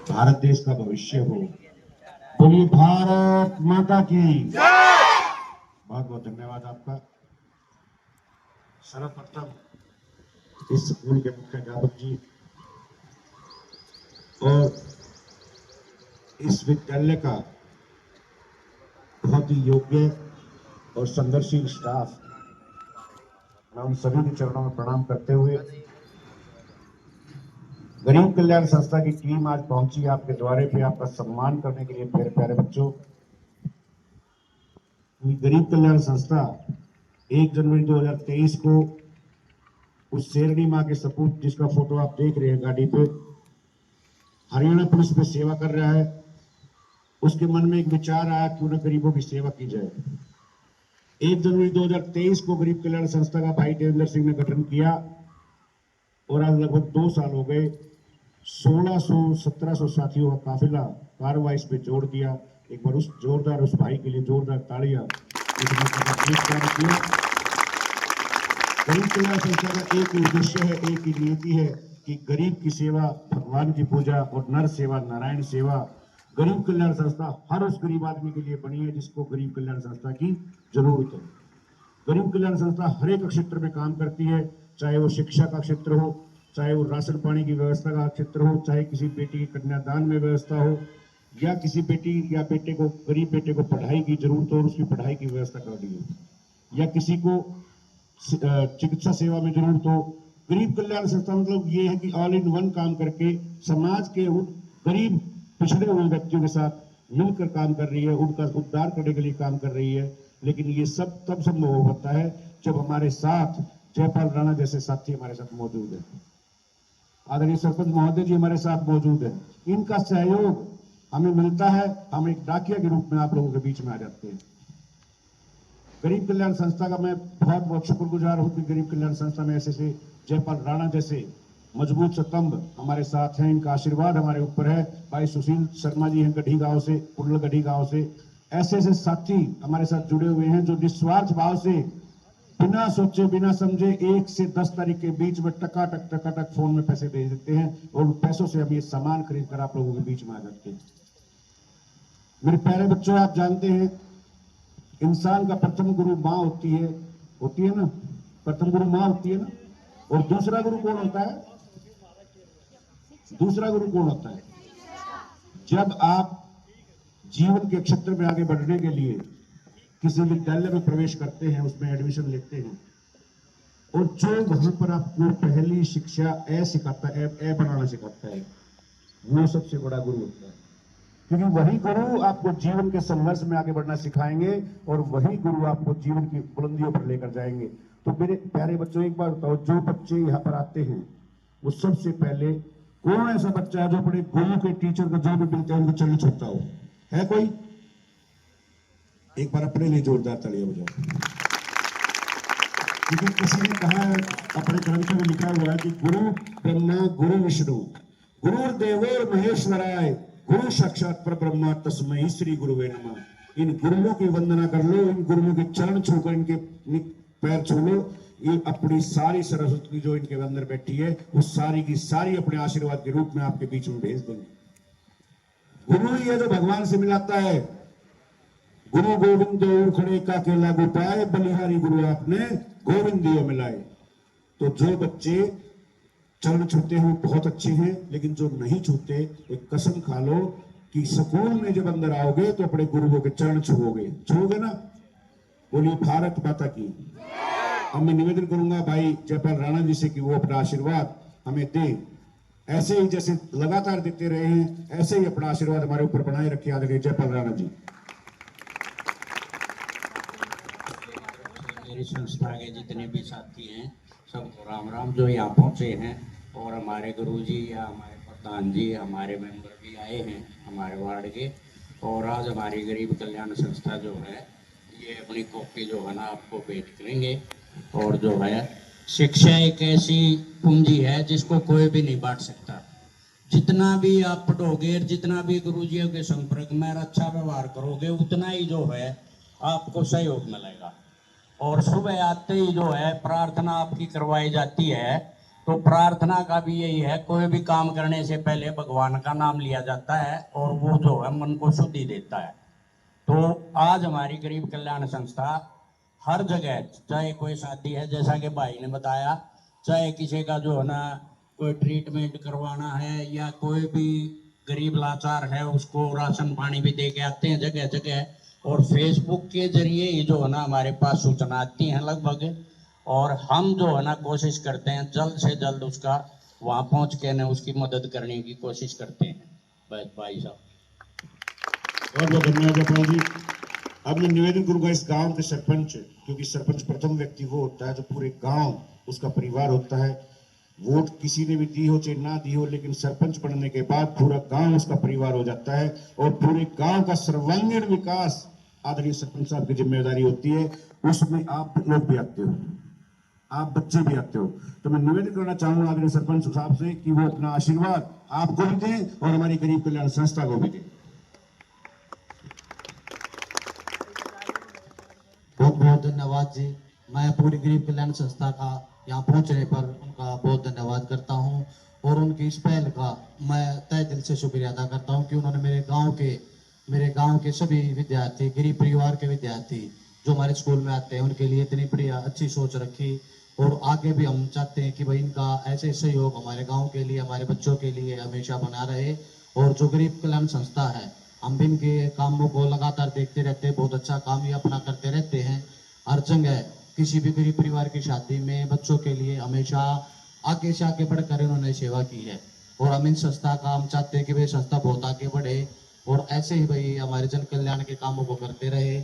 भारत देश का भविष्य हो। बोलिए भारत माता की बहुत बहुत धन्यवाद आपका। सर्वप्रथम इस स्कूल के मुख्याध्यापक जी और इस विद्यालय का बहुत ही योग्य और संघर्षशील स्टाफ, मैं उन सभी के चरणों में प्रणाम करते हुए गरीब कल्याण संस्था की टीम आज पहुंची आपके द्वारे पे आपका सम्मान करने के लिए। मेरे प्यारे बच्चों, गरीब कल्याण संस्था 1 जनवरी 2023 को उस शेरनी माँ के सपूत जिसका फोटो आप देख रहे हैं गाड़ी पे, हरियाणा पुलिस में सेवा कर रहा है, उसके मन में एक विचार आया क्यों न गरीबों की सेवा की जाए। 1 जनवरी 2023 को गरीब कल्याण संस्था का भाई देवेंद्र सिंह ने गठन किया और आज लगभग 2 साल हो गए। 1600-1700 साथियों का काफिला कार्रवाई पे जोड़ दिया। एक बार उस भाई के लिए जोरदार तालियां। गरीब कल्याण संस्था का एक ही उद्देश्य है, एक ही नीति है कि गरीब की सेवा भगवान की पूजा और नर सेवा नारायण सेवा। गरीब कल्याण संस्था हर उस गरीब आदमी के लिए बनी है जिसको गरीब कल्याण संस्था की जरूरत है। गरीब कल्याण संस्था हर एक क्षेत्र में काम करती है, चाहे वो शिक्षा का क्षेत्र हो, चाहे वो राशन पानी की व्यवस्था का क्षेत्र हो, चाहे किसी बेटी की कन्यादान में व्यवस्था हो, या किसी बेटी या बेटे को, गरीब बेटे को पढ़ाई की जरूरत हो और उसकी पढ़ाई की व्यवस्था कर दी हो, या किसी को चिकित्सा सेवा में जरूरत हो। गरीब कल्याण संस्था मतलब ये है कि ऑल इन वन काम करके समाज के उन गरीब पिछड़े हुए व्यक्तियों के साथ मिलकर काम कर रही है, उनका उद्धार करने के लिए काम कर रही है। लेकिन ये सब तब संभव होता है जब हमारे साथ जयपाल राणा जैसे साथी हमारे साथ मौजूद है। आदरणीय सरपंच महोदय जी हमारे साथ मौजूद है, इनका सहयोग हमें मिलता है, हम एक डाकिया के रूप में आप लोगों के बीच में आ जाते हैं। गरीब कल्याण संस्था का मैं बहुत बहुत शुक्रगुजार हूं कि गरीब कल्याण संस्था में ऐसे जयपाल राणा जैसे मजबूत स्तंभ हमारे साथ हैं। इनका आशीर्वाद हमारे ऊपर है। भाई सुशील शर्मा जी हैं गढ़ी गांव से, कुंडल गढ़ी गांव से। ऐसे ऐसे साथी हमारे साथ जुड़े हुए हैं जो निस्वार्थ भाव से बिना सोचे बिना समझे 1 से 10 तारीख के बीच में टकाटक फोन में पैसे भेज देते हैं और उन पैसों से हम ये सामान खरीद कर आप लोगों के बीच में आ जाते हैं। मेरे प्यारे बच्चों, आप जानते हैं इंसान का प्रथम गुरु माँ होती है ना, प्रथम गुरु माँ होती है ना, और दूसरा गुरु कौन होता है? दूसरा गुरु कौन होता है? जब आप जीवन के क्षेत्र में आगे बढ़ने के लिए किसी विद्यालय में प्रवेश करते हैं, उसमें एडमिशन लेते हैं, और जो वहां पर आपको पहली शिक्षा सिखाता है, ए बनाना सिखाता है, वो सबसे बड़ा गुरु होता है। क्योंकि वही गुरु आपको जीवन के संघर्ष में आगे बढ़ना सिखाएंगे और वही गुरु आपको जीवन की बुलंदियों पर लेकर जाएंगे। तो मेरे प्यारे बच्चों, एक बार बताओ, जो बच्चे यहाँ पर आते हैं वो सबसे पहले कौन ऐसा बच्चा है जो अपने गुरु के टीचर को जो भी मिलते हैं उनको चरण छूता हो? है कोई? एक बार अपने लिए जोरदार तालियां बजाओ। क्योंकि किसी ने कहा है, अपने ग्रंथ में लिखा हुआ है कि गुरु ब्रह्मा गुरु विष्णु गुरुर्देवो महेश्वराय गुरु साक्षात परब्रह्म तस्मै श्री गुरुवे नमः। इन गुरुओं की वंदना कर लो, इन गुरुओं के चरण छूकर इनके पैर छू लो। ये अपनी सारी सरस्वती जो इनके अंदर बैठी है वो सारी की सारी अपने आशीर्वाद के रूप में आपके बीच में भेज देंगे। गुरु ही है जो भगवान से मिलाता है। गुरु गोविंद खड़े का के लागू पाए, बलिहारी गुरु आपने गोविंद दियो मिलाए। तो जो बच्चे चरण छूते हैं बहुत अच्छे हैं, लेकिन जो नहीं छूते, एक कसम खा लो कि स्कूल में जब अंदर आओगे तो अपने गुरुओं के चरण छूओगे ना। बोलिए भारत माता की। अब मैं निवेदन करूंगा भाई जयपाल राणा जी से कि वो अपना आशीर्वाद हमें दें। ऐसे ही जैसे लगातार देते रहे हैं, ऐसे ही अपना आशीर्वाद हमारे ऊपर बनाए रखे आदरणीय जयपाल राणा जी। मेरी संस्था के जितने भी साथी हैं सबको राम राम, जो यहाँ पहुँचे हैं, और हमारे गुरुजी या हमारे प्रधान जी, हमारे मेंबर भी आए हैं हमारे वार्ड के। और आज हमारी गरीब कल्याण संस्था जो है ये अपनी कॉपी जो है ना आपको भेंट करेंगे। और जो है शिक्षा एक ऐसी पूंजी है जिसको कोई भी नहीं बांट सकता। जितना भी आप पढ़ोगे, जितना भी गुरुजियों के संपर्क में अच्छा व्यवहार करोगे, उतना ही जो है आपको सहयोग मिलेगा। और सुबह आते ही जो है प्रार्थना आपकी करवाई जाती है, तो प्रार्थना का भी यही है, कोई भी काम करने से पहले भगवान का नाम लिया जाता है और वो जो है मन को शुद्धि देता है। तो आज हमारी गरीब कल्याण संस्था हर जगह, चाहे कोई शादी है जैसा कि भाई ने बताया, चाहे किसी का जो है ना कोई ट्रीटमेंट करवाना है, या कोई भी गरीब लाचार है उसको राशन पानी भी दे के आते हैं जगह जगह। और फेसबुक के जरिए ही जो है ना हमारे पास सूचना आती हैं लगभग, और हम जो है ना कोशिश करते हैं जल्द से जल्द उसका वहाँ पहुँच के ना उसकी मदद करने की कोशिश करते हैं। बस भाई साहब, बहुत बहुत धन्यवाद जयपाल जी। अब मैं निवेदन करूंगा इस गांव के सरपंच, क्योंकि सरपंच प्रथम व्यक्ति वो होता है जो पूरे गांव उसका परिवार होता है। वोट किसी ने भी दी हो चाहे ना दी हो, लेकिन सरपंच बनने के बाद पूरा गांव उसका परिवार हो जाता है और पूरे गांव का सर्वांगीण विकास आदरणीय सरपंच साहब की जिम्मेदारी होती है। उसमें आप लोग भी आते हो, आप बच्चे भी आते हो। तो मैं निवेदन करना चाहूंगा आदरणीय सरपंच साहब से कि वो अपना आशीर्वाद आपको भी दें और हमारी गरीब कल्याण संस्था को भी दें। बहुत बहुत धन्यवाद जी। मैं पूरी गरीब कल्याण संस्था का यहाँ पहुँचने पर उनका बहुत धन्यवाद करता हूँ और उनकी इस पहल का मैं तहे दिल से शुक्रिया अदा करता हूँ कि उन्होंने मेरे गांव के सभी विद्यार्थी, गरीब परिवार के विद्यार्थी जो हमारे स्कूल में आते हैं, उनके लिए इतनी बढ़िया अच्छी सोच रखी। और आगे भी हम चाहते हैं कि भाई इनका ऐसे सहयोग हमारे गाँव के लिए, हमारे बच्चों के लिए हमेशा बना रहे। और जो गरीब कल्याण संस्था है, हम भी इनके कामों को लगातार देखते रहते हैं, बहुत अच्छा काम ये अपना करते रहते हैं। हर जगह किसी भी गरीब परिवार की शादी में बच्चों के लिए हमेशा आगे से आगे बढ़कर इन्होंने सेवा की है। और हम इन संस्था का हम चाहते हैं कि भाई संस्था बहुत आगे बढ़े और ऐसे ही भाई हमारे जन कल्याण के कामों को करते रहे।